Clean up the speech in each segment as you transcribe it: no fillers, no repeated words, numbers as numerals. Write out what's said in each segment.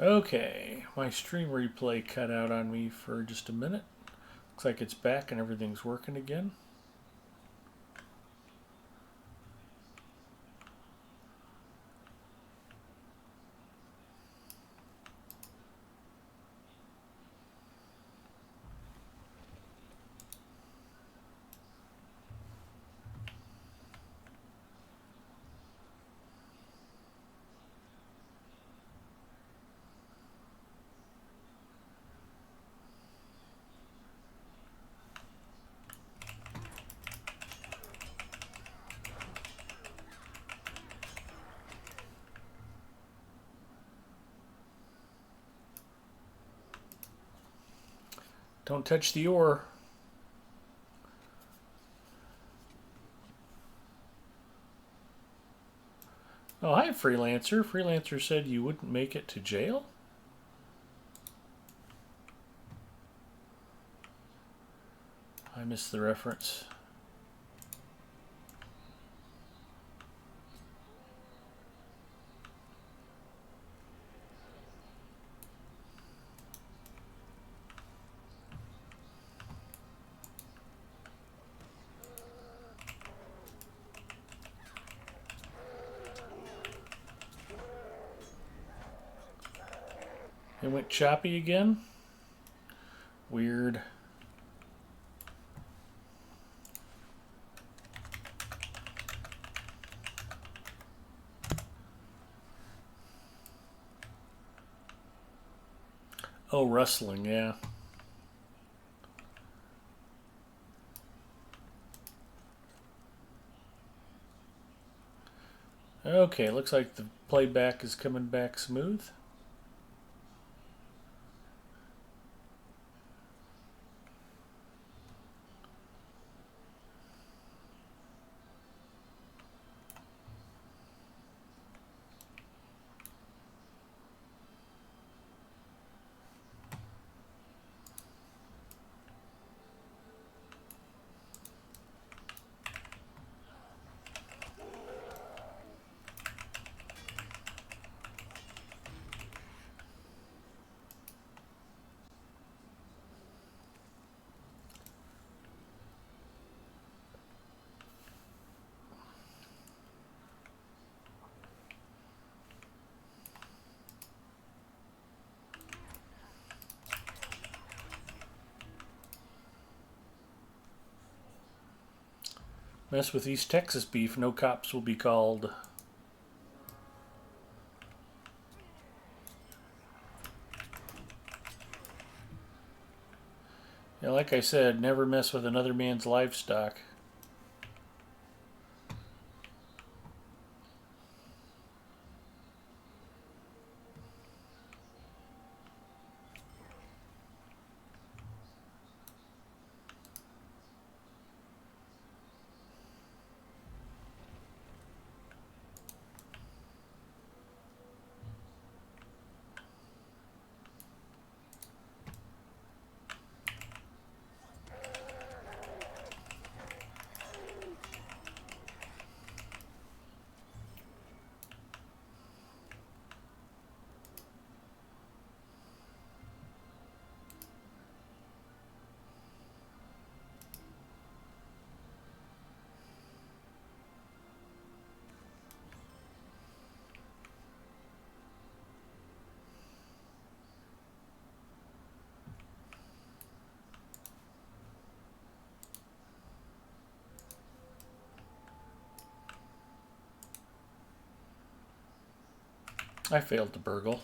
Okay, my stream replay cut out on me for just a minute. Looks like it's back and everything's working again. Don't touch the ore. Oh, hi, Freelancer. Freelancer said you wouldn't make it to jail? I missed the reference. It went choppy again? Weird. Oh, rustling, yeah. Okay, looks like the playback is coming back smooth. Mess with East Texas beef, no cops will be called. Yeah, like I said, never mess with another man's livestock. I failed to burgle.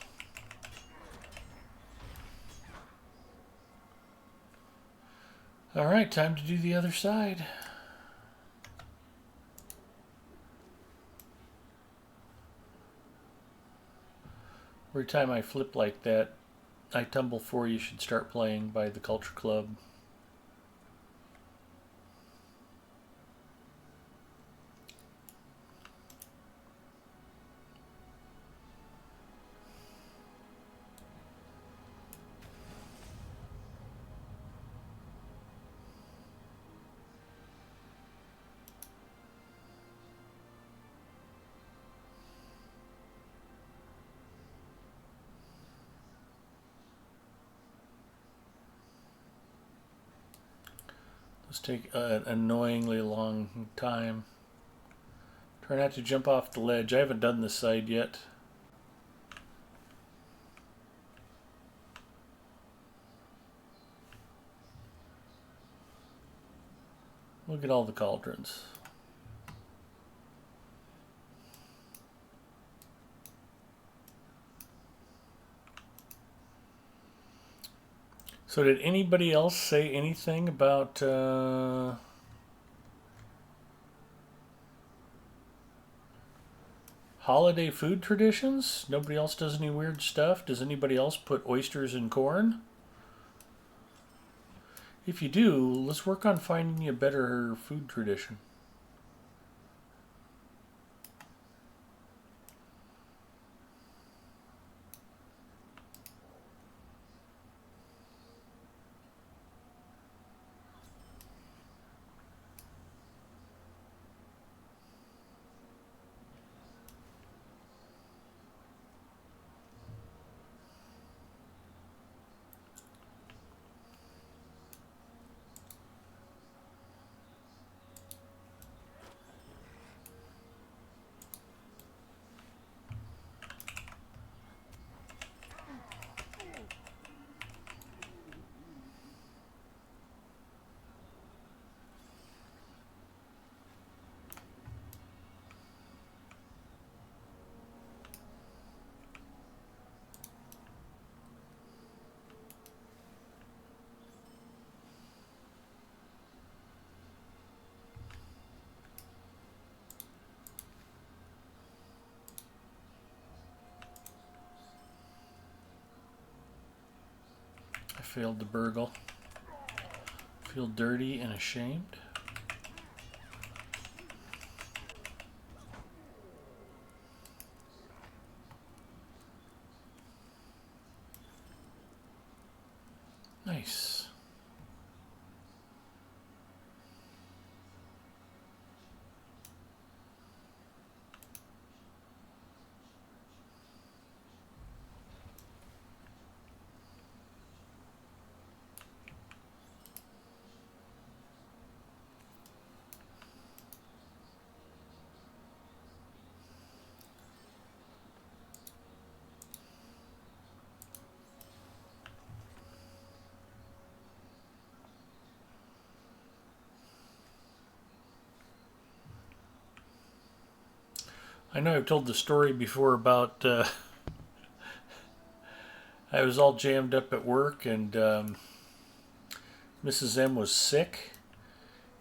Alright, time to do the other side. Every time I flip like that, I Tumble 4 You Should Start Playing by the Culture Club. Let's take an annoyingly long time. Try not to jump off the ledge. I haven't done this side yet. Look at all the cauldrons. So did anybody else say anything about holiday food traditions? Nobody else does any weird stuff? Does anybody else put oysters in corn? If you do, let's work on finding a better food tradition. I failed to burgle. Feel dirty and ashamed. Nice. I know I've told the story before about I was all jammed up at work and Mrs. M was sick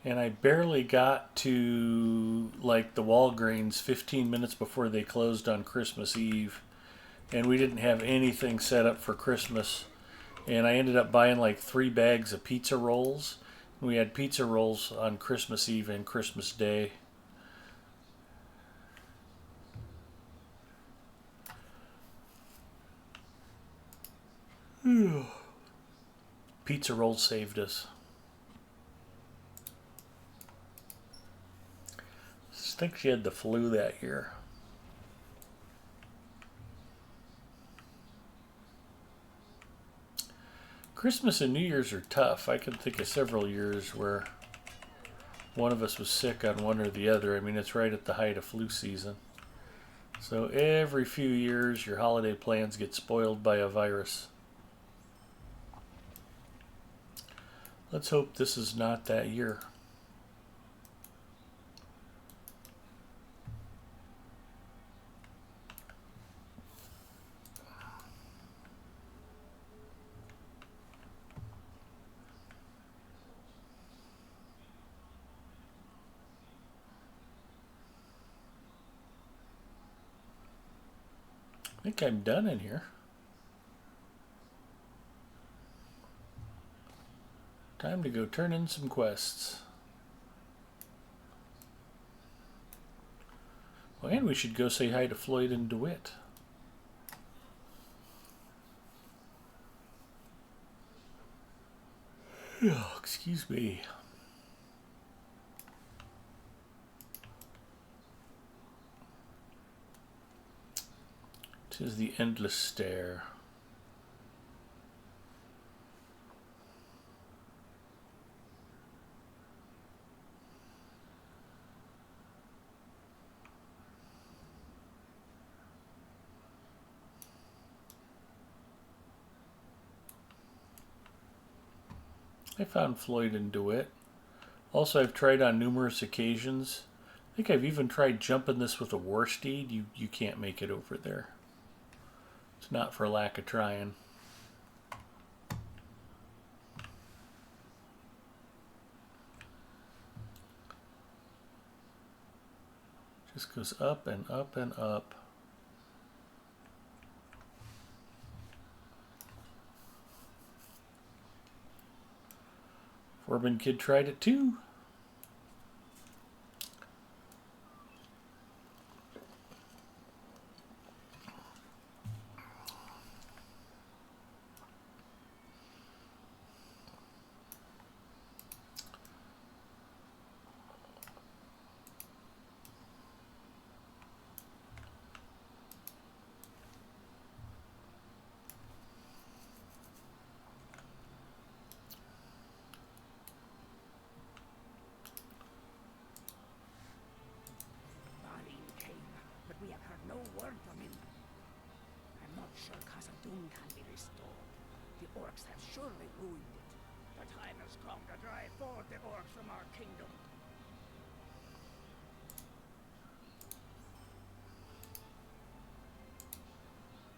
and I barely got to like the Walgreens 15 minutes before they closed on Christmas Eve, and we didn't have anything set up for Christmas, and I ended up buying like 3 bags of pizza rolls. We had pizza rolls on Christmas Eve and Christmas Day. Pizza rolls saved us. I think she had the flu that year. Christmas and New Year's are tough. I can think of several years where one of us was sick on one or the other. I mean, it's right at the height of flu season. So every few years, your holiday plans get spoiled by a virus. Let's hope this is not that year. I think I'm done in here. Time to go turn in some quests. Well, and we should go say hi to Floyd and DeWitt. Oh, excuse me. 'Tis the endless stare. I found Floyd and DeWitt. Also, I've tried on numerous occasions. I think I've even tried jumping this with a war steed. You can't make it over there. It's not for lack of trying. Just goes up and up and up. Forbin Kid tried it too. Can be restored. The orcs have surely ruined it. The time has come to drive forth the orcs from our kingdom.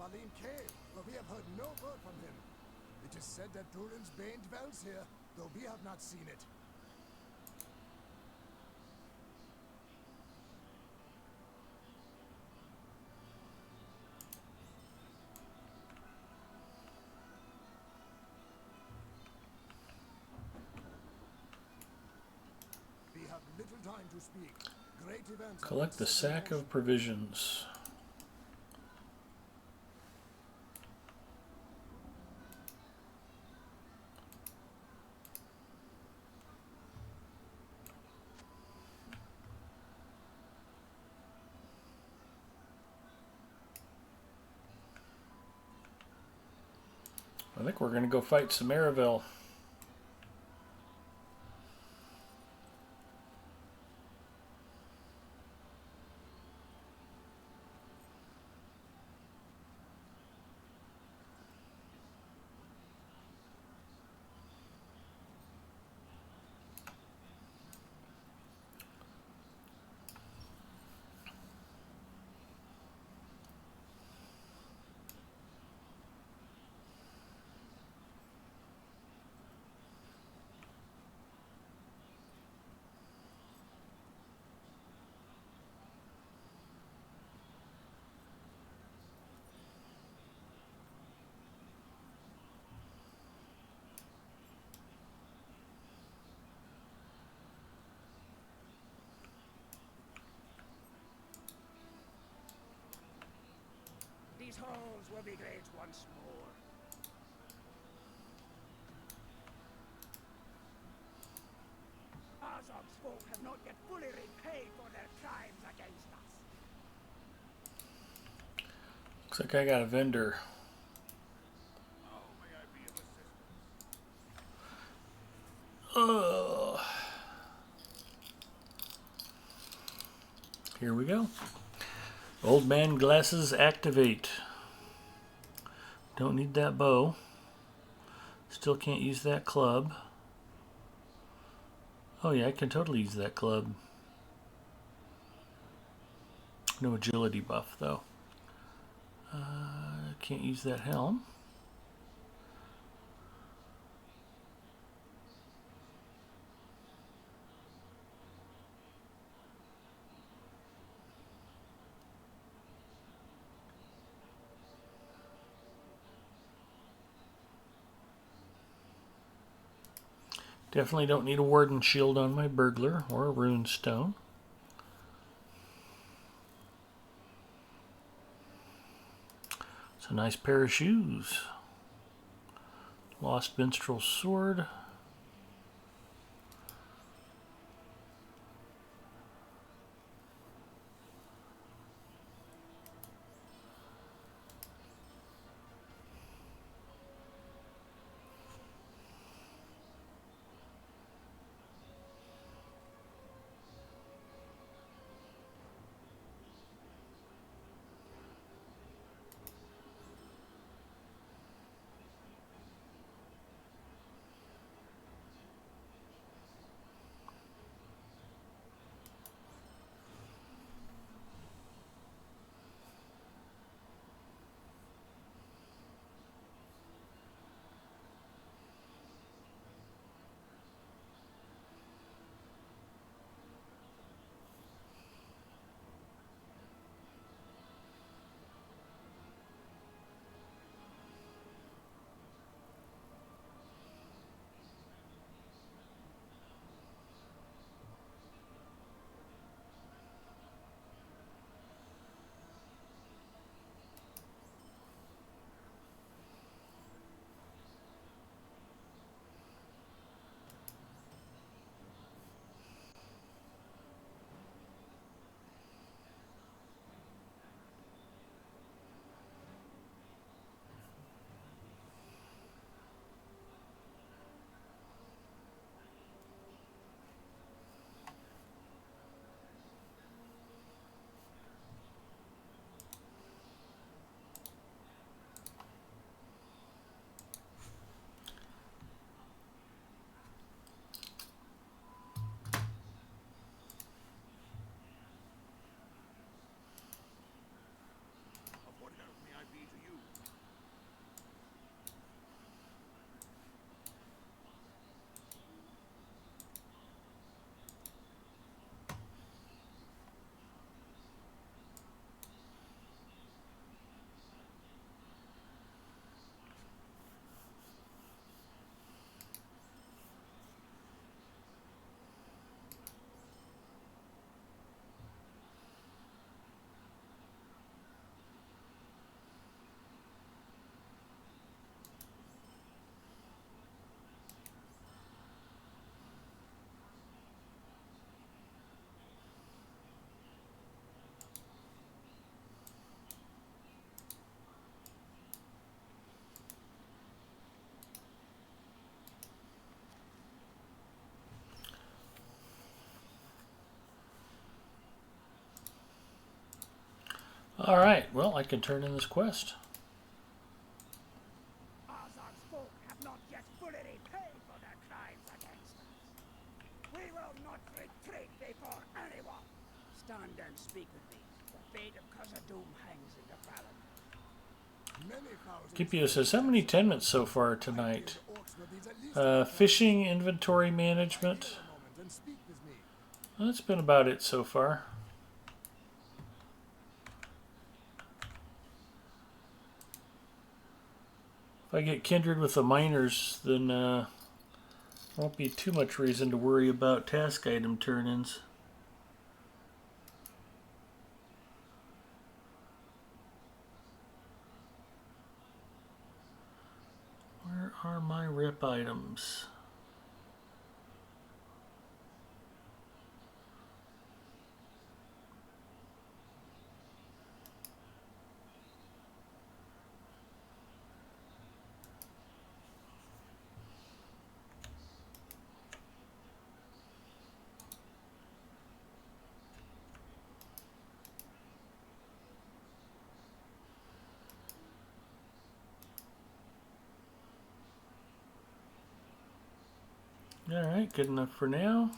Balim came, but we have heard no word from him. It is said that Durin's bane dwells here, though we have not seen it. We have little time to speak. Great events. Collect the sack of provisions. I think we're going to go fight Samaraville. These halls will be great once more. Azog's folk have not yet fully repaid for their crimes against us. Looks like I got a vendor. How may I be of assistance? Oh. Here we go. Old man glasses activate. Don't need that bow. Still can't use that club. Oh yeah, I can totally use that club. No agility buff though. Can't use that helm. Definitely don't need a warden shield on my burglar or a rune stone. It's a nice pair of shoes. Lost minstrel sword. Alright, well, I can turn in this quest. Azog's folk have not yet fully repaid for their crimes against us. We will not retreat before anyone. Stand and speak with me. The fate of Khazad-dûm hangs in the balance. Many thousands. Kipio says, how many tenants so far tonight? The orcs will be at least Fishing, inventory management. a moment and speak with me. That's been about it so far. If I get kindred with the miners, then won't be too much reason to worry about task item turn-ins. Where are my rep items? Alright, good enough for now.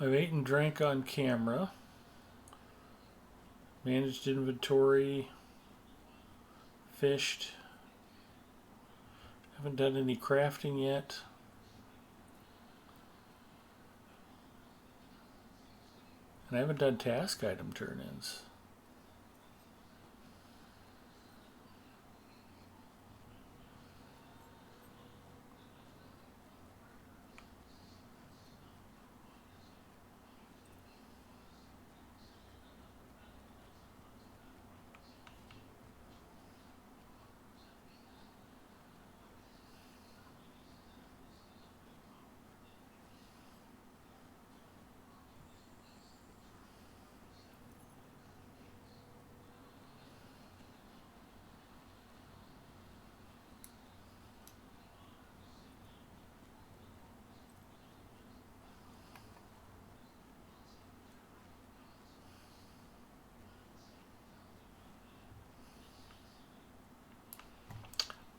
I've ate and drank on camera. Managed inventory. Fished. Haven't done any crafting yet. And I haven't done task item turn-ins.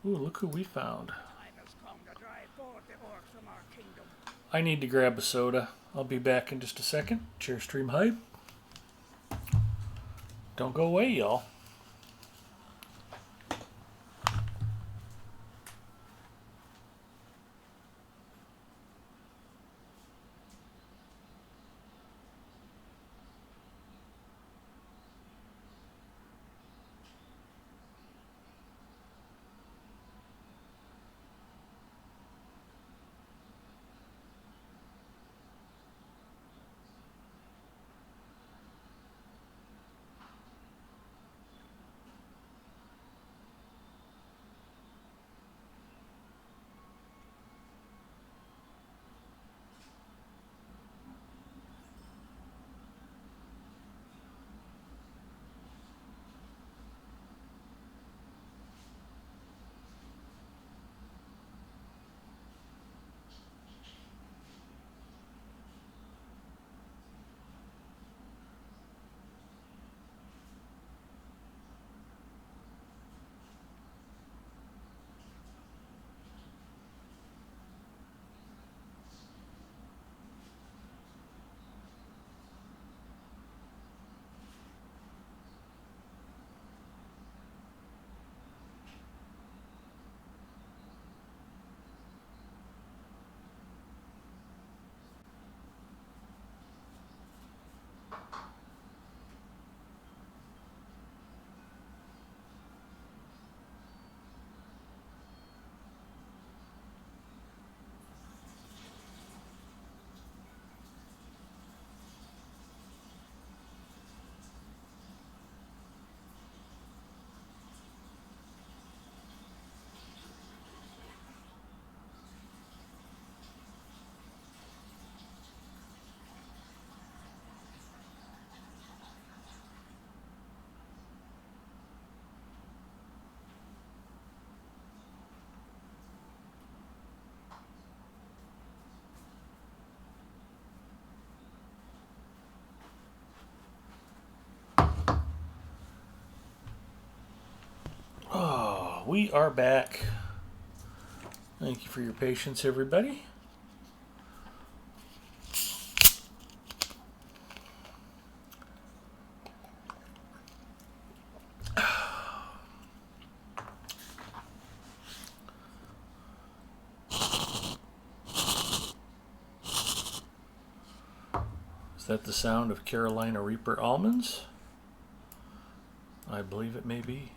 Ooh, look who we found. Time has come to drive forth the orcs from our kingdom. I need to grab a soda. I'll be back in just a second. Chairstream hype. Don't go away, y'all. we are back. Thank you for your patience, everybody. Is that the sound of Carolina Reaper almonds? I believe it may be.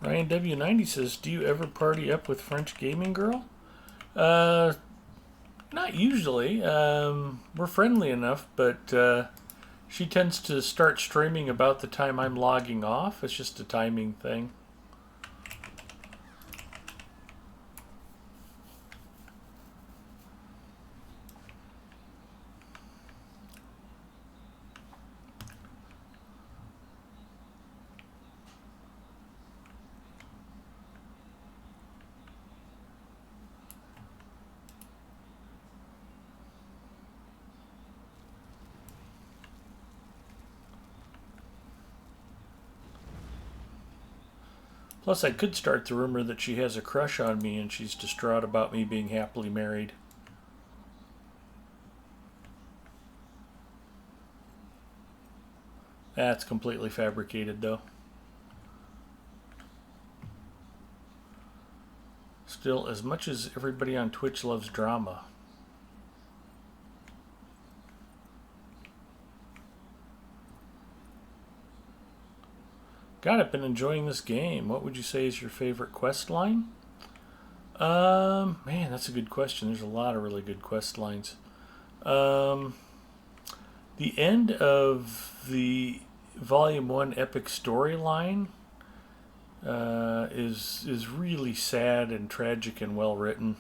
Ryan W90 says, do you ever party up with French Gaming Girl? Not usually. We're friendly enough, but she tends to start streaming about the time I'm logging off. It's just a timing thing. Plus, I could start the rumor that she has a crush on me and she's distraught about me being happily married. That's completely fabricated, though. Still, as much as everybody on Twitch loves drama, God, I've been enjoying this game. What would you say is your favorite quest line? Man, that's a good question. There's a lot of really good quest lines. The end of the Volume 1 epic storyline is really sad and tragic and well written.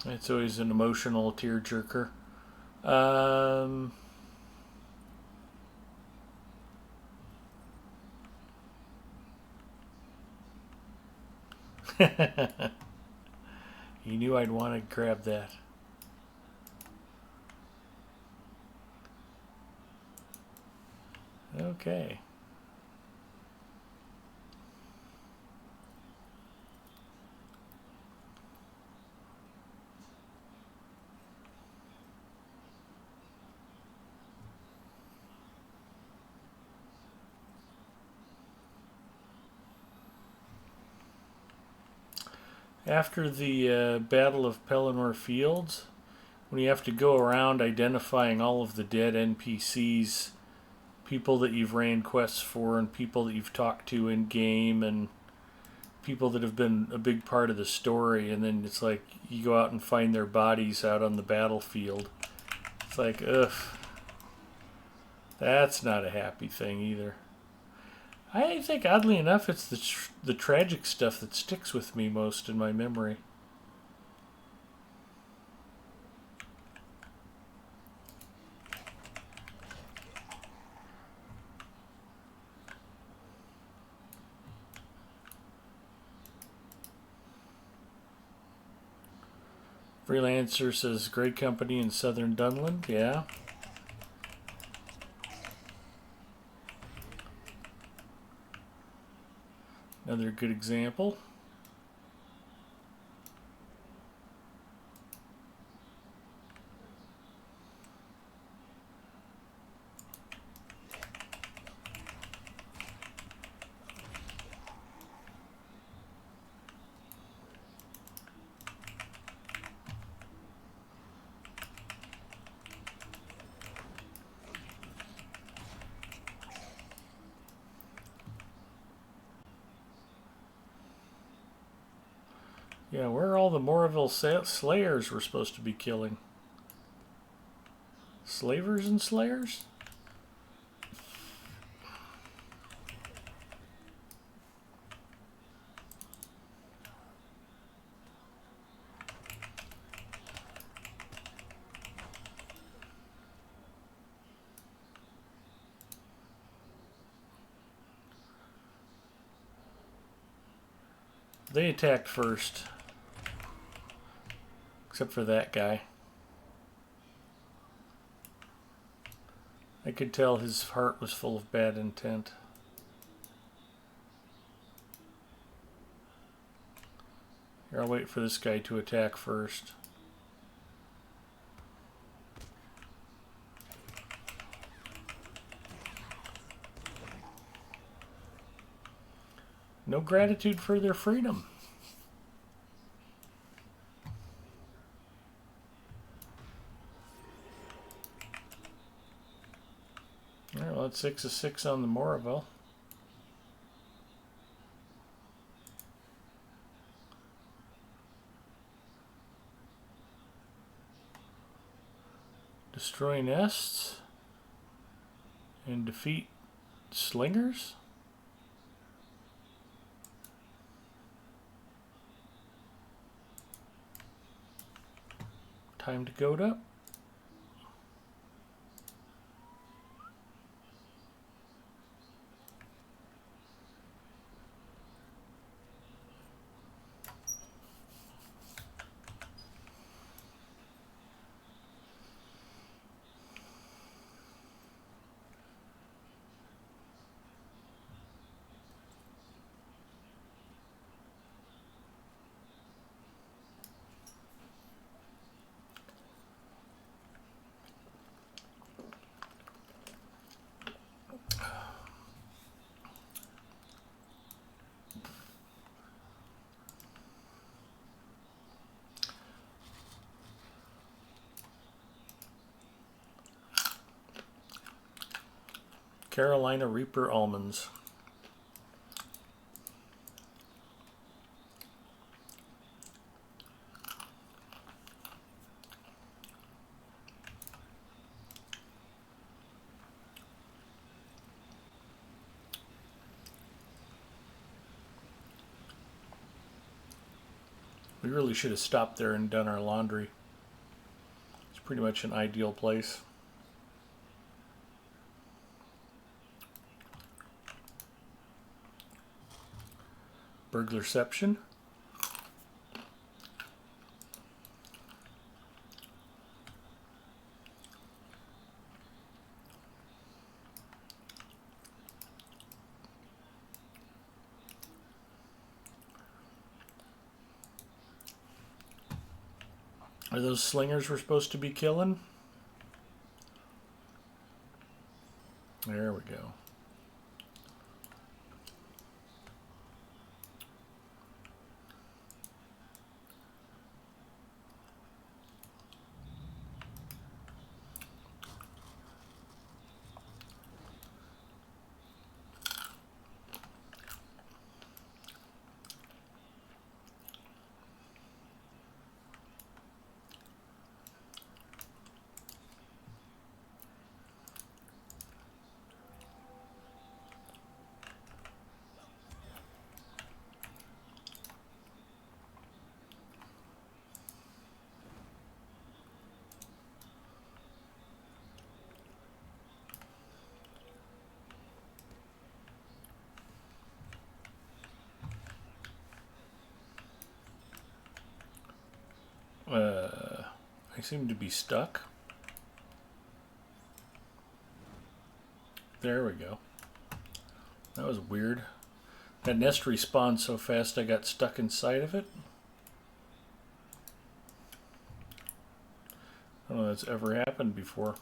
It's always an emotional tearjerker. You knew I'd want to grab that. Okay. After the Battle of Pelennor Fields, when you have to go around identifying all of the dead NPCs, people that you've ran quests for, and people that you've talked to in game, and people that have been a big part of the story, and then it's like you go out and find their bodies out on the battlefield. It's like, ugh. That's not a happy thing either. I think, oddly enough, it's the tragic stuff that sticks with me most in my memory. Freelancer says, great company in southern Dunland. Yeah. Another good example. Yeah, where are all the Moraville slayers we're supposed to be killing? Slavers and slayers? They attacked first. Except for that guy. I could tell his heart was full of bad intent. Here, I'll wait for this guy to attack first. No gratitude for their freedom. Alright, well, it's 6-6 on the Moraville. Destroy nests and defeat slingers. Time to goat up. Carolina Reaper almonds. We really should have stopped there and done our laundry. It's pretty much an ideal place. Burglarception. Are those slingers we're supposed to be killing? There we go. I seem to be stuck. There we go. That was weird. That nest respawned so fast I got stuck inside of it. I don't know if that's ever happened before.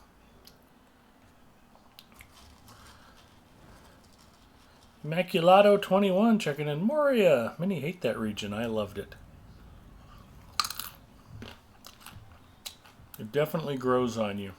Immaculado 21 checking in. Moria. Many hate that region. I loved it. It definitely grows on you.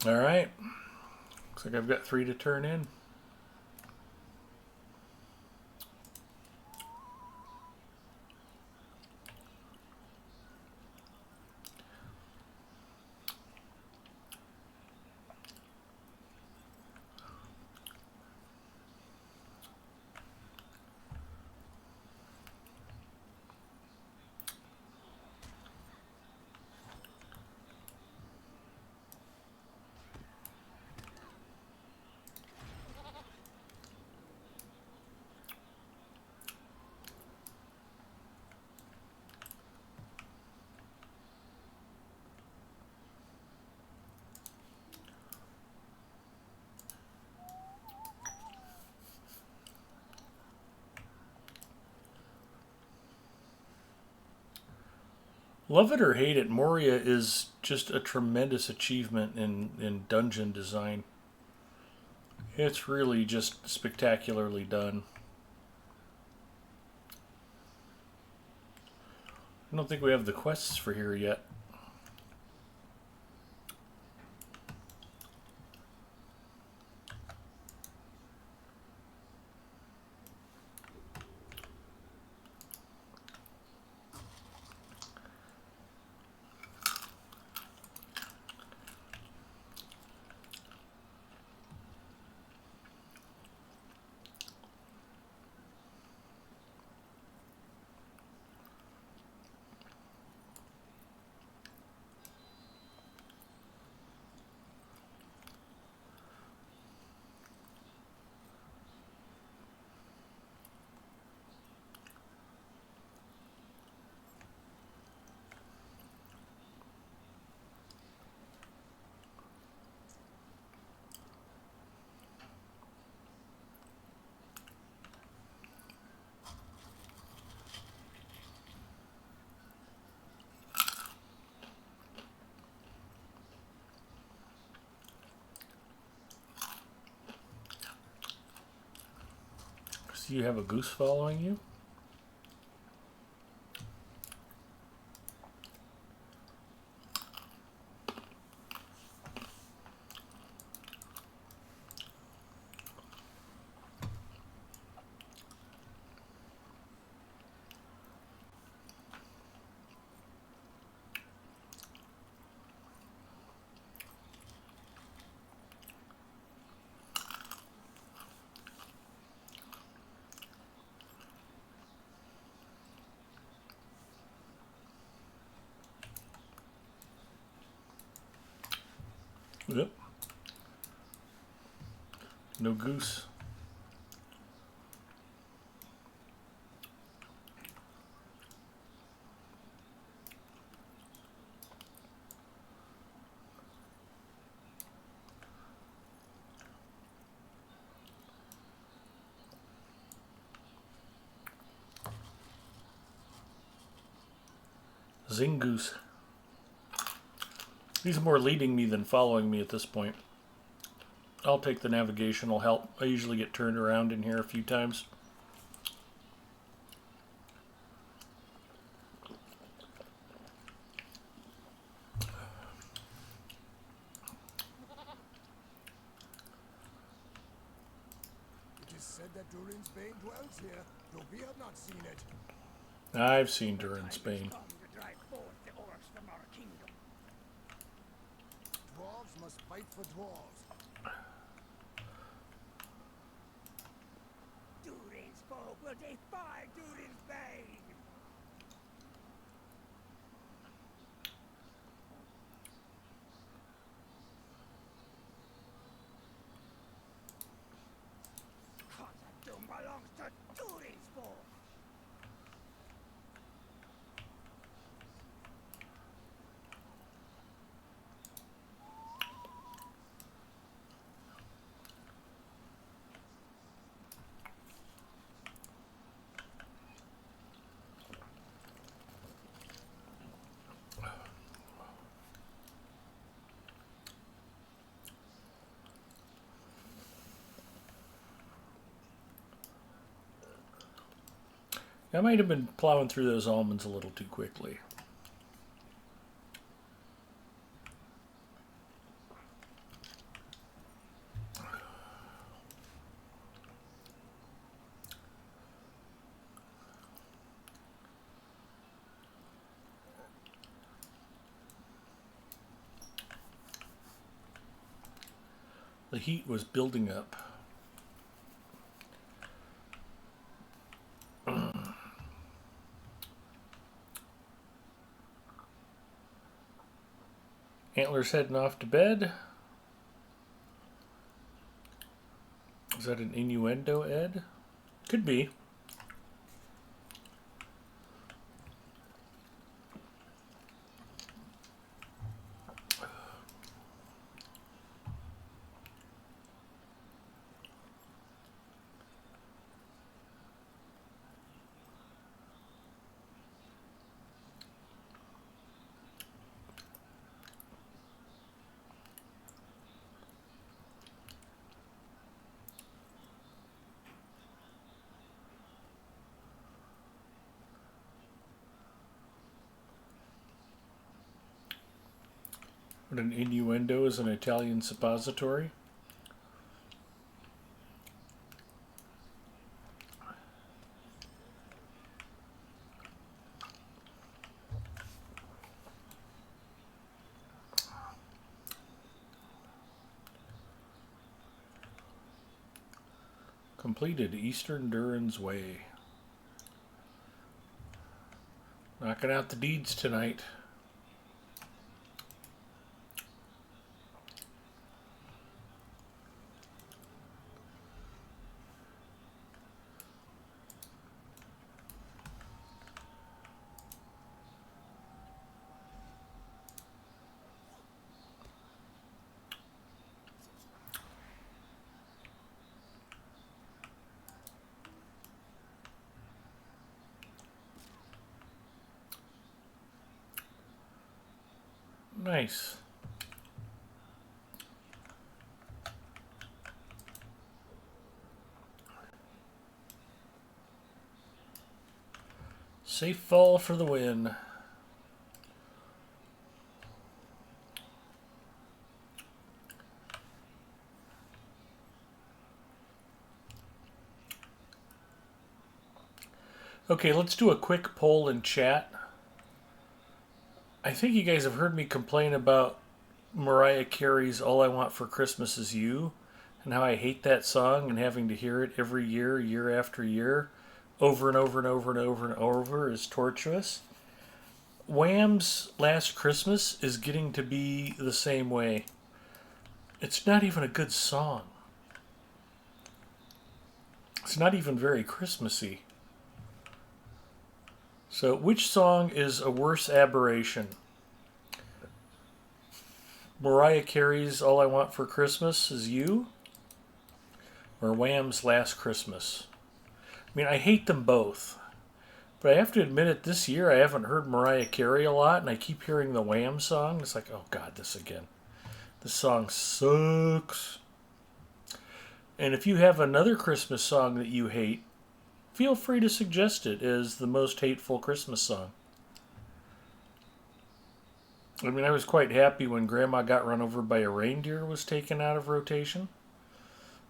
All right. Looks like I've got 3 to turn in. Love it or hate it, Moria is just a tremendous achievement in dungeon design. It's really just spectacularly done. I don't think we have the quests for here yet. So you have a goose following you? Yep. No goose. Zingoose. He's more leading me than following me at this point. I'll take the navigational help. I usually get turned around in here a few times. It is said that Durin's Bane dwells here, though we have not seen it. I've seen Durin's Bane. Come to drive forth the orcs from our kingdom. Dwarves must fight for dwarves. Durin's folk will defy Durin's Bane. Khazad-dûm belongs to Durin's folk. I might have been plowing through those almonds a little too quickly. The heat was building up. Antler's heading off to bed. Is that an innuendo, Ed? Could be. What an innuendo is an Italian suppository. Completed Eastern Durin's Way. Knocking out the deeds tonight. Nice. Safe fall for the win. Okay, let's do a quick poll in chat. I think you guys have heard me complain about Mariah Carey's All I Want for Christmas Is You and how I hate that song and having to hear it every year, year after year, over and over and over and over and over is torturous. Wham's Last Christmas is getting to be the same way. It's not even a good song. It's not even very Christmassy. So, which song is a worse aberration? Mariah Carey's All I Want for Christmas Is You? Or Wham's Last Christmas? I mean, I hate them both. But I have to admit it, this year I haven't heard Mariah Carey a lot, and I keep hearing the Wham song. It's like, oh God, this again. This song sucks. And if you have another Christmas song that you hate, feel free to suggest it as the most hateful Christmas song. I mean, I was quite happy when Grandma Got Run Over by a Reindeer was taken out of rotation.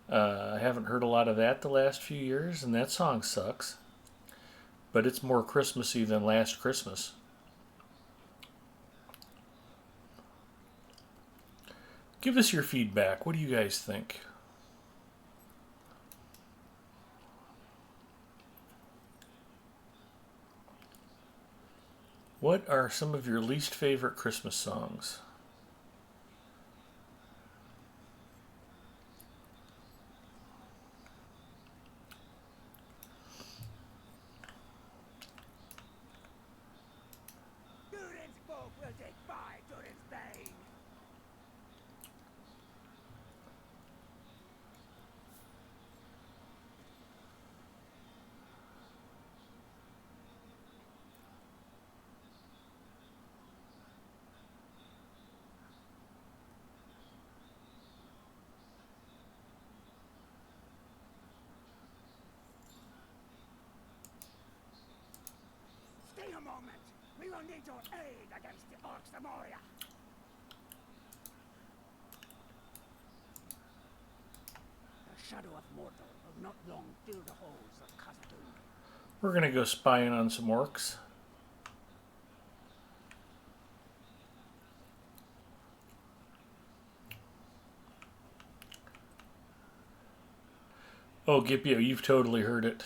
I haven't heard a lot of that the last few years, and that song sucks. But it's more Christmassy than Last Christmas. Give us your feedback. What do you guys think? What are some of your least favorite Christmas songs? Durin's folk will take by Durin's bane. Stay a moment. We will need your aid against the Orcs of Moria. The shadow of Mordor will not long fill the halls of Khazad-dûm. We're going to go spying on some orcs. Oh, Gipio, you've totally heard it.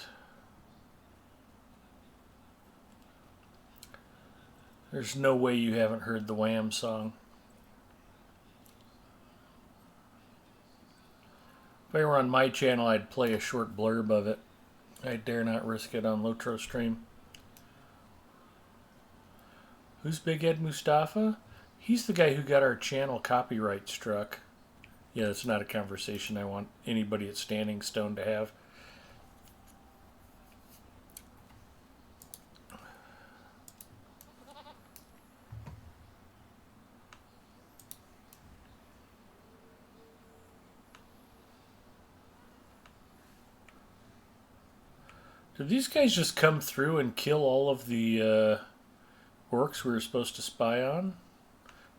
There's no way you haven't heard the Wham song. If I were on my channel, I'd play a short blurb of it. I dare not risk it on Lotro stream. Who's Big Ed Mustafa? He's the guy who got our channel copyright struck. Yeah, that's not a conversation I want anybody at Standing Stone to have. Did these guys just come through and kill all of the orcs we were supposed to spy on?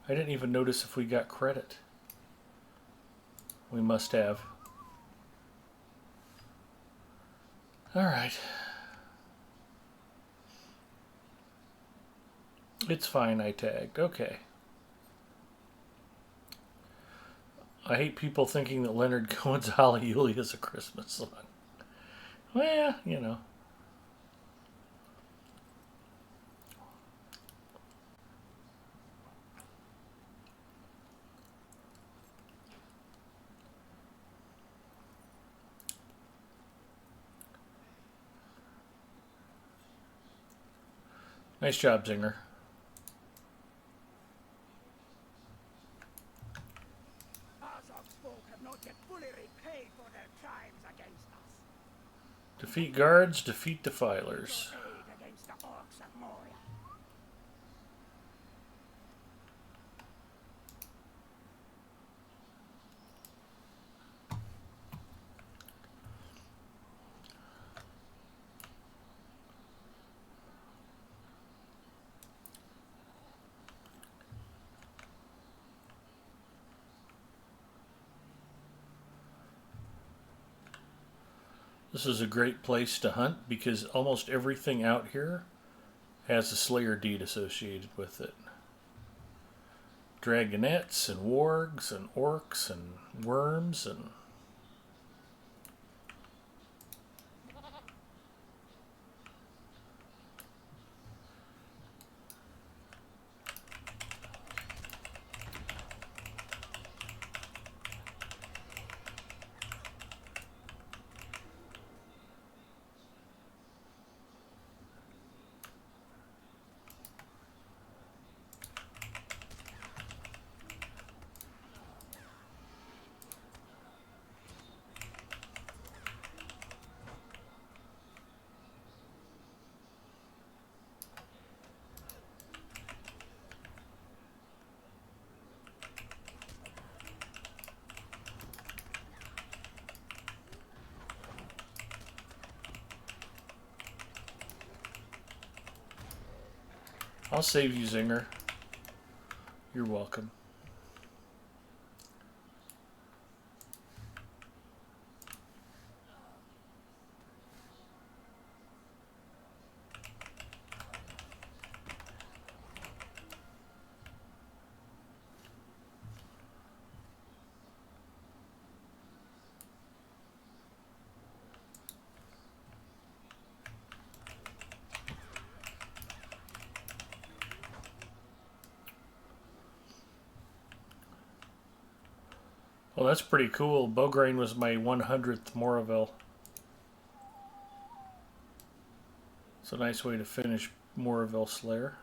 I didn't even notice if we got credit. We must have. Alright. It's fine, I tagged. Okay. I hate people thinking that Leonard Cohen's Hallelujah is a Christmas song. Well, you know. Nice job, Zinger. Azog's folk have not yet fully repaid for their crimes against us. Defeat guards, defeat defilers. Your aid against the orcs of Moria. This is a great place to hunt because almost everything out here has a Slayer deed associated with it. Dragonettes and wargs and orcs and worms and... I'll save you, Zinger. You're welcome. Well, that's pretty cool. Bograin was my 100th Moraville. It's a nice way to finish Moraville Slayer.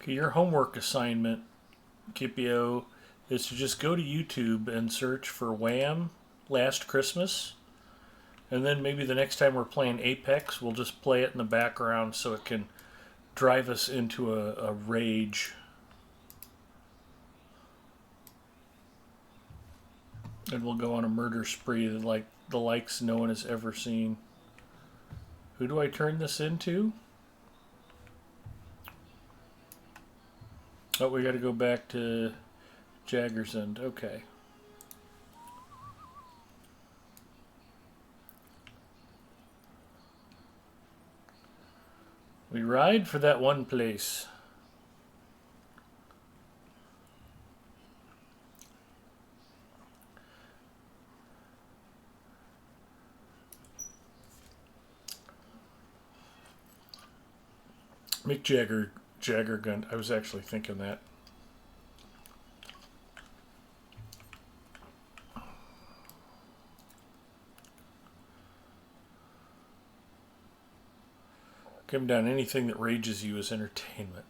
Okay, your homework assignment, Kipio, is to just go to YouTube and search for Wham! Last Christmas. And then maybe the next time we're playing Apex, we'll just play it in the background so it can drive us into a rage. And we'll go on a murder spree that, like, the likes no one has ever seen. Who do I turn this into? Oh, we got to go back to Jagger's End. Okay. We ride for that one place. Mick Jagger gun. I was actually thinking that. Come down, anything that rages you is entertainment.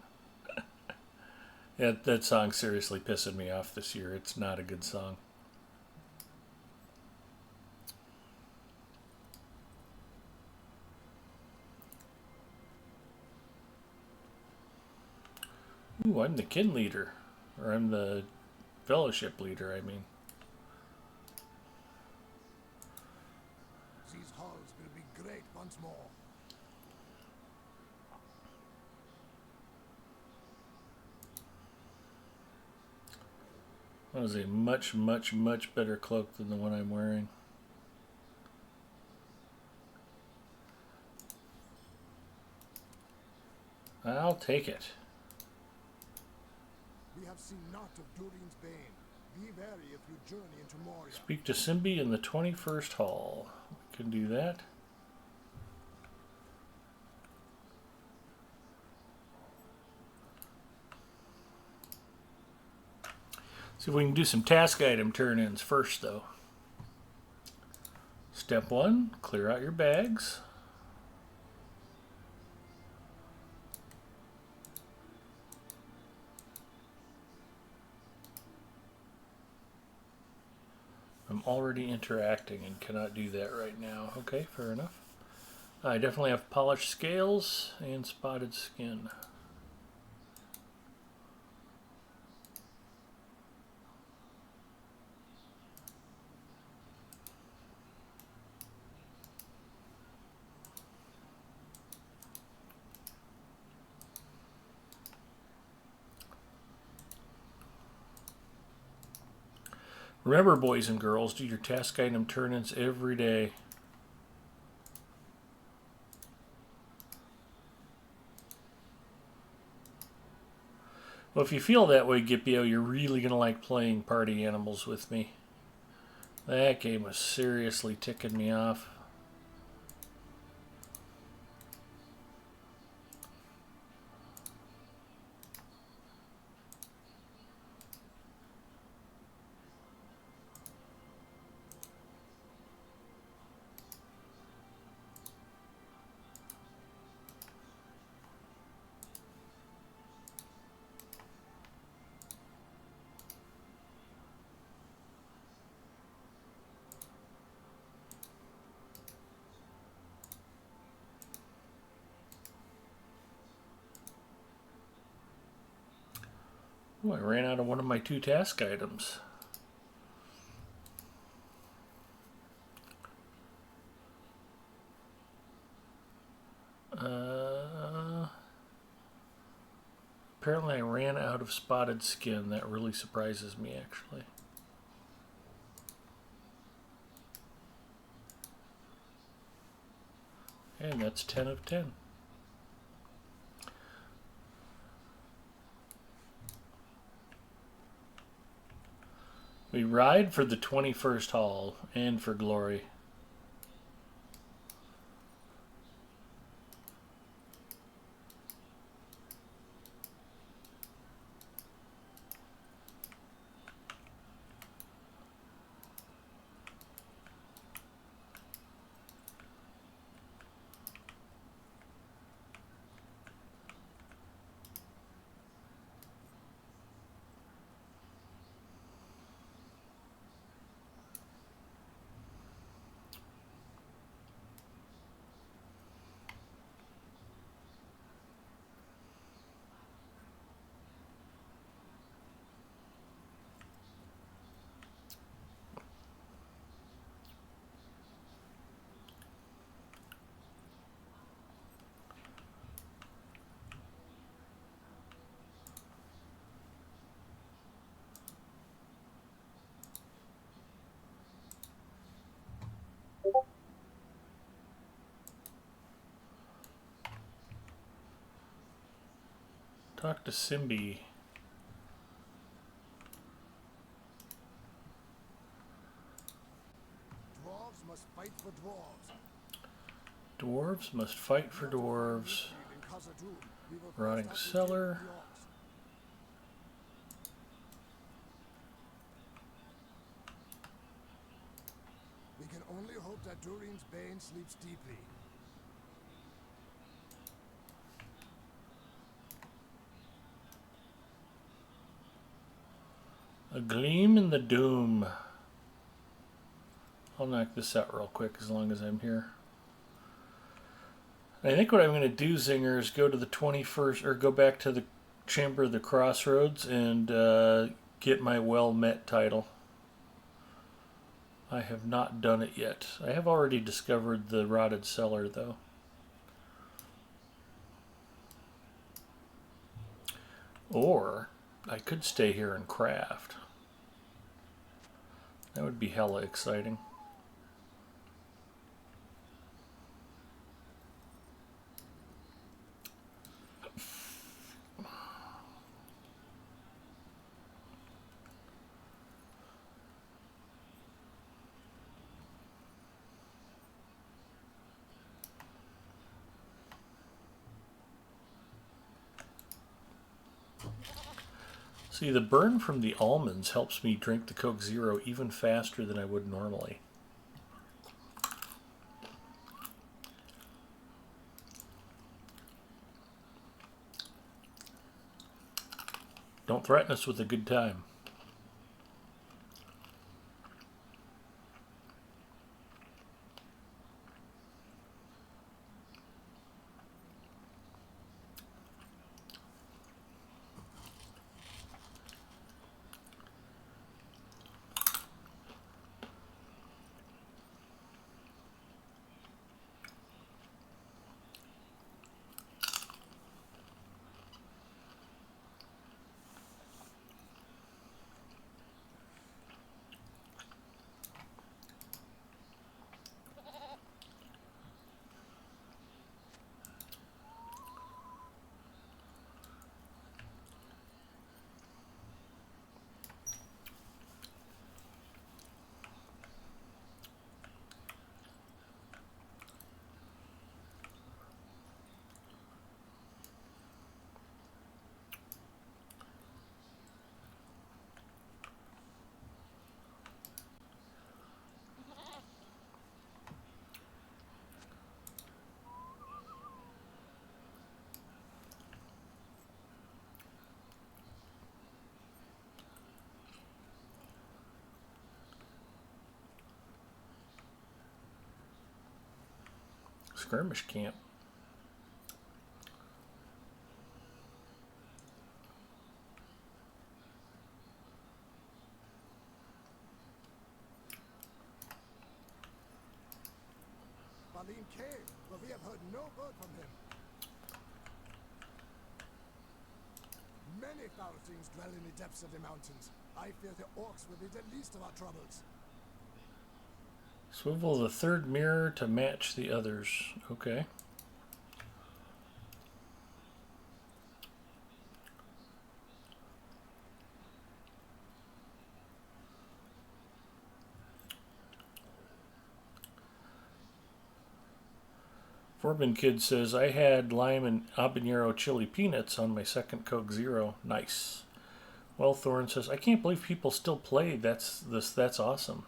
That song's seriously pissing me off this year. It's not a good song. Ooh, I'm the kin leader. Or I'm the fellowship leader, I mean. These halls will be great once more. That is a much, much, much better cloak than the one I'm wearing. I'll take it. We have seen naught of Durian's bane. Be wary if you journey into Moria. Speak to Simbi in the 21st Hall. We can do that. See if we can do some task item turn-ins first, though. Step 1, clear out your bags. I'm already interacting and cannot do that right now. Okay, fair enough. I definitely have polished scales and spotted skin. Remember, boys and girls, do your task item turn-ins every day. Well, if you feel that way, Gipio, you're really going to like playing Party Animals with me. That game was seriously ticking me off. Oh, I ran out of one of my 2 task items. Apparently I ran out of spotted skin. That really surprises me, actually. And that's 10 of 10. We ride for the 21st Hall and for glory. Talk to Simbi. Dwarves must fight for dwarves. Dwarves must fight for dwarves. In Khazad-dûm, we will Rotting first have to cellar. defeat the orcs. We can only hope that Durin's Bane sleeps deeply. A gleam in the doom. I'll knock this out real quick as long as I'm here. I think what I'm going to do, Zinger, is go to the 21st, or go back to the Chamber of the Crossroads and get my Well Met title. I have not done it yet. I have already discovered the Rotted Cellar, though. Or I could stay here and craft. That would be hella exciting. See, the burn from the almonds helps me drink the Coke Zero even faster than I would normally. Don't threaten us with a good time. Skirmish camp. Balim Cave, but we have heard no word from him. Many foul things dwell in the depths of the mountains. I fear the orcs will be the least of our troubles. Swivel the third mirror to match the others. Okay. Forbin Kid says, I had lime and habanero chili peanuts on my second Coke Zero. Nice. Well, Thorn says, I can't believe people still play. That's awesome.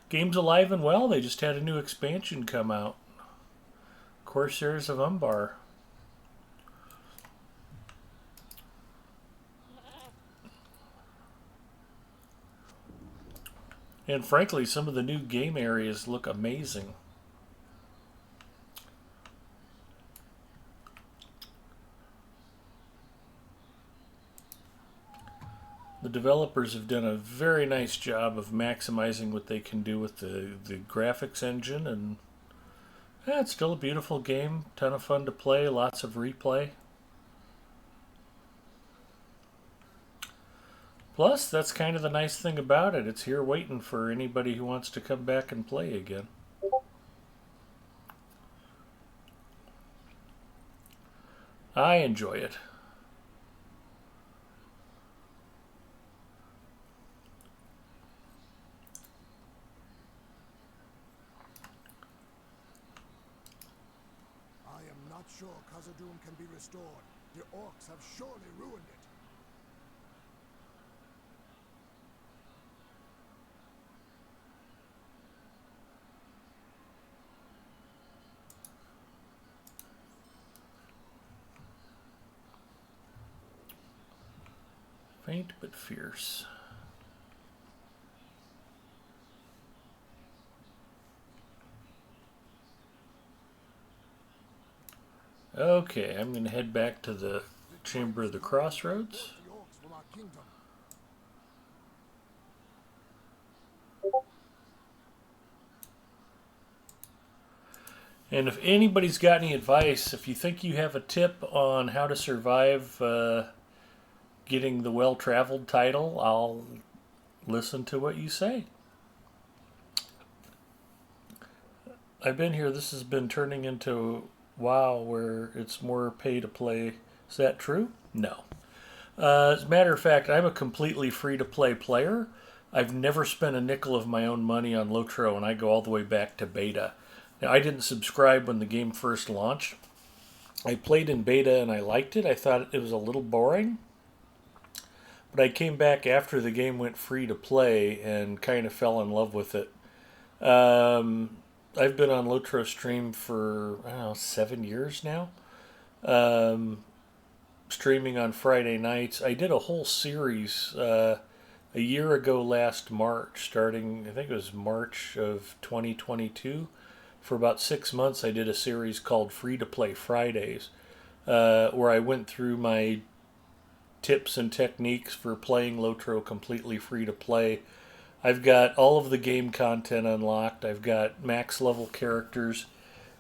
Game's alive and well. They just had a new expansion come out. Corsairs of Umbar. And frankly, some of the new game areas look amazing. The developers have done a very nice job of maximizing what they can do with the graphics engine, and yeah, it's still a beautiful game, ton of fun to play, lots of replay. Plus, that's kind of the nice thing about it. It's here waiting for anybody who wants to come back and play again. I enjoy it. not sure Khazad-dûm can be restored. The orcs have surely ruined it. Faint but fierce. Okay, I'm going to head back to the Chamber of the Crossroads. The orcs from our kingdom. And if anybody's got any advice, if you think you have a tip on how to survive getting the well-traveled title, I'll listen to what you say. I've been here. This has been turning into WoW, where it's more pay-to-play. Is that true? No. As a matter of fact, I'm a completely free-to-play player. I've never spent a nickel of my own money on Lotro, and I go all the way back to beta. Now, I didn't subscribe when the game first launched. I played in beta and I liked it. I thought it was a little boring. But I came back after the game went free to play and kind of fell in love with it. I've been on Lotro Stream for, I don't know, 7 years now. Streaming on Friday nights. I did a whole series a year ago last March, starting, I think it was March of 2022. For about 6 months, I did a series called Free to Play Fridays, where I went through my tips and techniques for playing Lotro completely free to play. I've got all of the game content unlocked. I've got max level characters.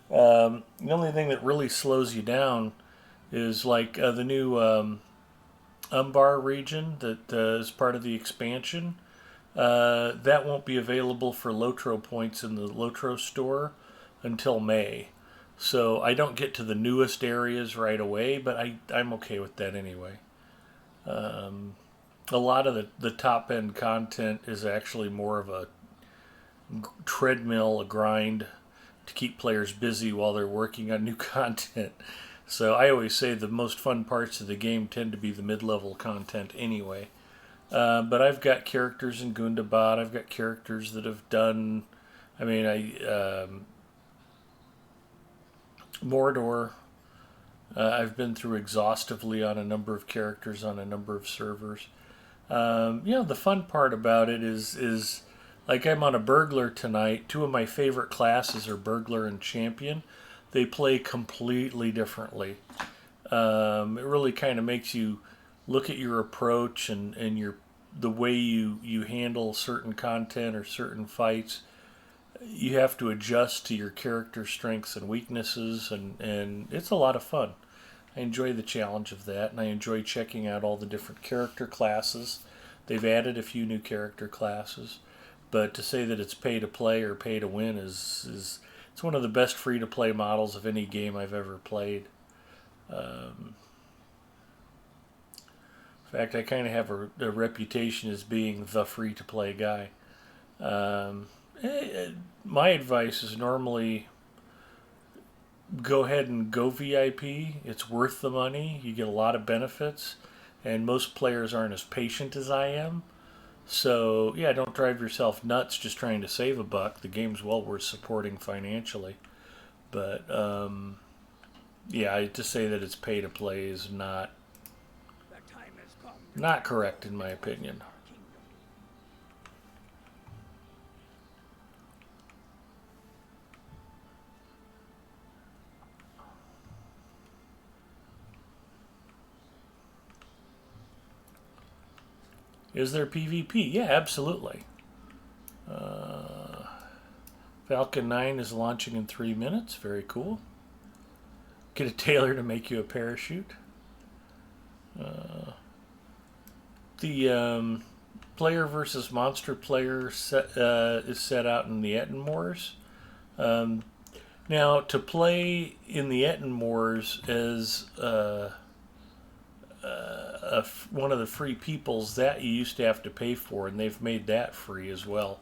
The only thing that really slows you down is like the new Umbar region that is part of the expansion. That won't be available for Lotro points in the Lotro store until May. So I don't get to the newest areas right away, but I'm okay with that anyway. A lot of the top end content is actually more of a treadmill, a grind to keep players busy while they're working on new content. So I always say the most fun parts of the game tend to be the mid-level content anyway. But I've got characters in Gundabad. I've got characters that have done, Mordor. I've been through exhaustively on a number of characters on a number of servers. The fun part about it is like I'm on a burglar tonight. Two of my favorite classes are burglar and champion. They play completely differently. It really kind of makes you look at your approach and the way you handle certain content or certain fights. You have to adjust to your character strengths and weaknesses, and it's a lot of fun. I enjoy the challenge of that, and I enjoy checking out all the different character classes. They've added a few new character classes, but to say that it's pay to play or pay to win is it's one of the best free to play models of any game I've ever played. In fact, I kind of have a reputation as being the free to play guy. My advice is normally go ahead and go VIP. It's worth the money. You get a lot of benefits, and most players aren't as patient as I am. So, yeah, don't drive yourself nuts just trying to save a buck. The game's well worth supporting financially. But, to say that it's pay to play is not correct in my opinion. Is there PvP? Yeah, absolutely. Falcon 9 is launching in 3 minutes. Very cool. Get a tailor to make you a parachute. The player versus monster player is set out in the Ettenmoors. Now, to play in the Ettenmoors as one of the free peoples, that you used to have to pay for, and they've made that free as well.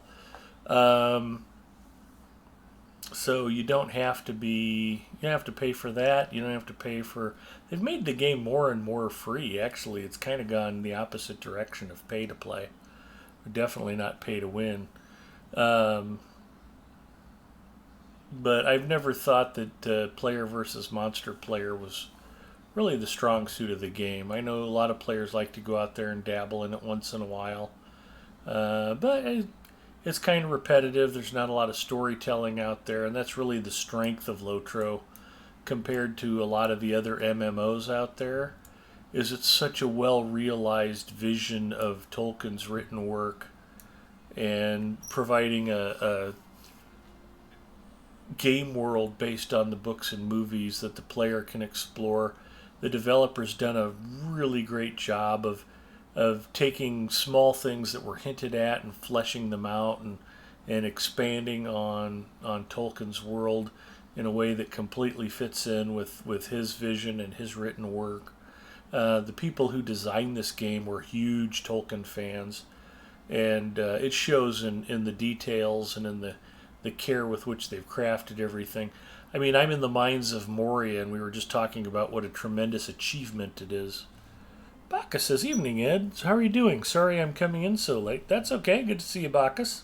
So you don't have to be, you don't have to pay for that. You don't have to pay for. They've made the game more and more free. Actually, it's kind of gone the opposite direction of pay to play. Definitely not pay to win. Um, but I've never thought that player versus monster player was really the strong suit of the game. I know a lot of players like to go out there and dabble in it once in a while, but it's kind of repetitive. There's not a lot of storytelling out there, and that's really the strength of Lotro compared to a lot of the other MMOs out there. Is it's such a well realized vision of Tolkien's written work and providing a game world based on the books and movies that the player can explore. The developer's done a really great job of taking small things that were hinted at and fleshing them out and expanding on Tolkien's world in a way that completely fits in with his vision and his written work. The people who designed this game were huge Tolkien fans, and it shows in the details and in the care with which they've crafted everything. I mean, I'm in the mines of Moria, and we were just talking about what a tremendous achievement it is. Bacchus says, "Evening, Ed. So how are you doing? Sorry I'm coming in so late." That's okay. Good to see you, Bacchus.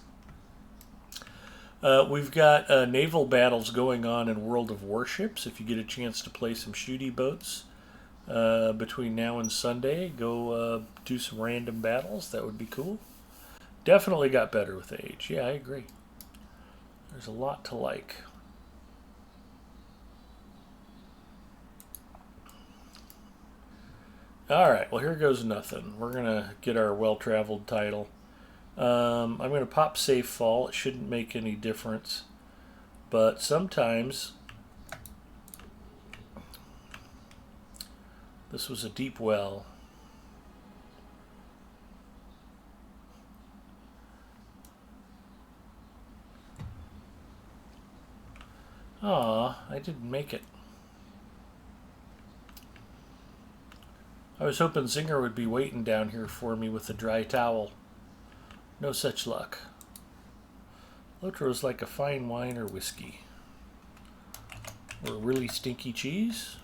We've got naval battles going on in World of Warships. If you get a chance to play some shooty boats between now and Sunday, go do some random battles. That would be cool. Definitely got better with age. Yeah, I agree. There's a lot to like. Alright, well, here goes nothing. We're going to get our well-traveled title. I'm going to pop safe fall. It shouldn't make any difference. But sometimes this was a deep well. Aw, I didn't make it. I was hoping Zinger would be waiting down here for me with a dry towel. No such luck. Lotro is like a fine wine or whiskey. Or a really stinky cheese.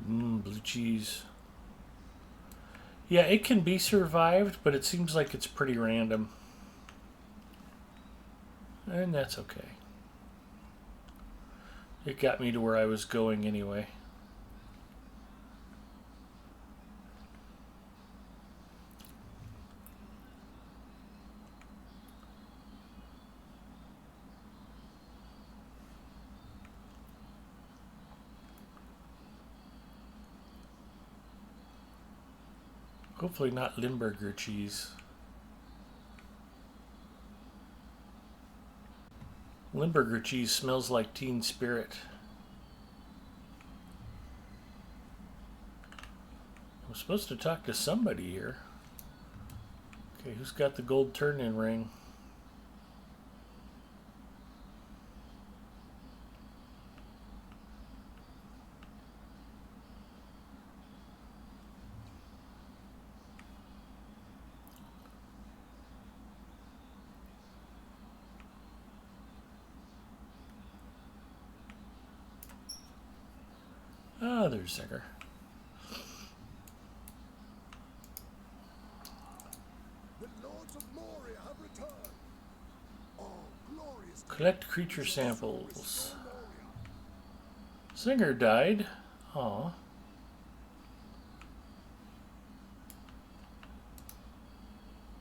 Blue cheese. Yeah, it can be survived, but it seems like it's pretty random. And that's okay. It got me to where I was going anyway. Hopefully not Limburger cheese. Limburger cheese smells like Teen Spirit. I'm supposed to talk to somebody here. Okay, who's got the gold turn-in ring? Ah, there's Zinger. The Lords of Moria have returned. Oh, glorious. Collect creature samples. Zinger died. Aw.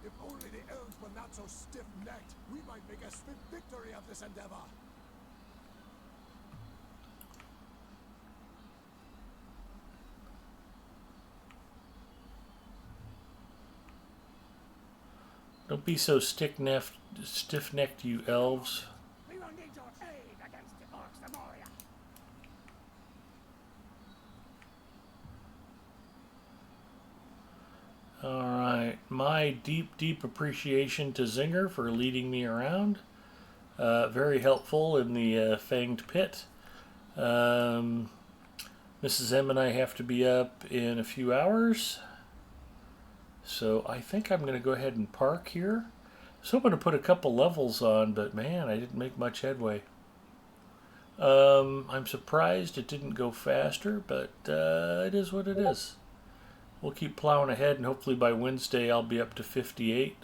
If only the elves were not so stiff-necked, we might make a swift victory of this endeavor. Don't be so stiff-necked, you elves. We will need your aid against the orcs of Moria. Alright. right. My deep, deep appreciation to Zinger for leading me around. Very helpful in the fanged pit. Um, Mrs. M and I have to be up in a few hours. So I think I'm going to go ahead and park here. I was hoping to put a couple levels on, but man, I didn't make much headway. I'm surprised it didn't go faster, but it is what it is. We'll keep plowing ahead, and hopefully by Wednesday I'll be up to 58.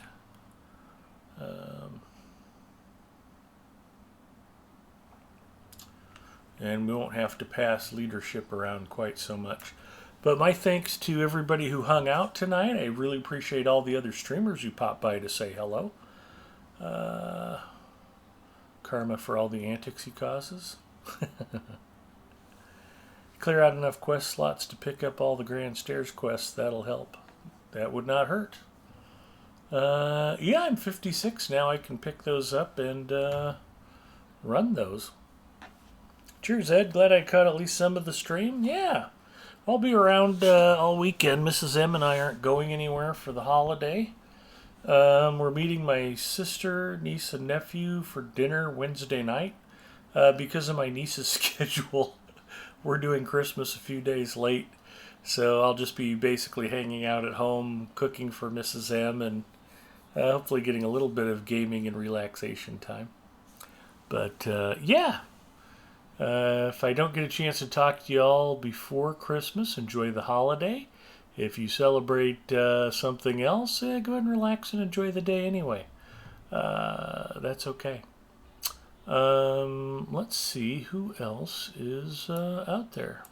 And we won't have to pass leadership around quite so much. But my thanks to everybody who hung out tonight. I really appreciate all the other streamers who popped by to say hello. Karma for all the antics he causes. Clear out enough quest slots to pick up all the Grand Stairs quests. That'll help. That would not hurt. Yeah, I'm 56 now. I can pick those up and run those. Cheers, Ed. Glad I caught at least some of the stream. Yeah. I'll be around all weekend. Mrs. M and I aren't going anywhere for the holiday. We're meeting my sister, niece, and nephew for dinner Wednesday night. Because of my niece's schedule, we're doing Christmas a few days late. So I'll just be basically hanging out at home, cooking for Mrs. M, and hopefully getting a little bit of gaming and relaxation time. But yeah. If I don't get a chance to talk to y'all before Christmas, enjoy the holiday. If you celebrate something else, go ahead and relax and enjoy the day anyway. That's okay. Let's see who else is out there.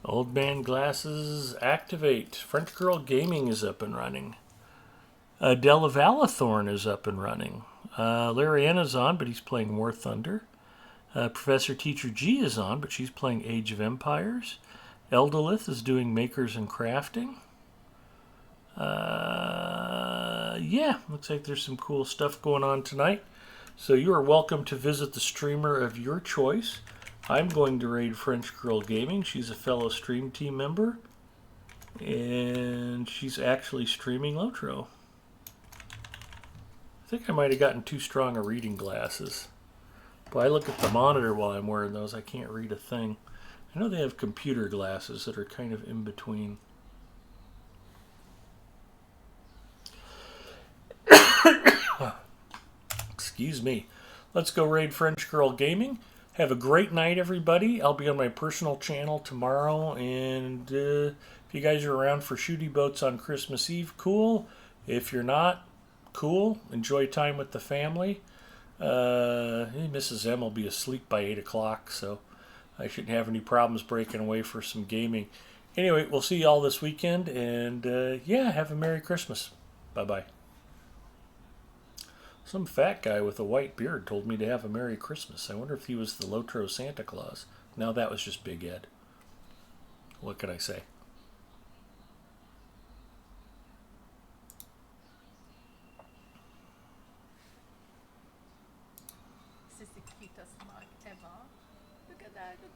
Old Man Glasses activate. French Girl Gaming is up and running. Della Valathorn is up and running. Lariana's on, but he's playing War Thunder. Professor Teacher G is on, but she's playing Age of Empires. Eldolith is doing Makers and Crafting. Yeah, looks like there's some cool stuff going on tonight. So you are welcome to visit the streamer of your choice. I'm going to raid French Girl Gaming. She's a fellow stream team member. And she's actually streaming Lotro. I think I might have gotten too strong of reading glasses. But I look at the monitor while I'm wearing those. I can't read a thing. I know they have computer glasses that are kind of in between. Excuse me. Let's go raid French Girl Gaming. Have a great night, everybody. I'll be on my personal channel tomorrow. And if you guys are around for shooty boats on Christmas Eve, cool. If you're not, cool. Enjoy time with the family. Mrs. M will be asleep by 8 o'clock, so I shouldn't have any problems breaking away for some gaming. Anyway, we'll see you all this weekend, and yeah, have a Merry Christmas. Bye-bye. Some fat guy with a white beard told me to have a Merry Christmas. I wonder if he was the Lotro Santa Claus. No, that was just Big Ed. What can I say? This is the cutest mug ever. Look at that, look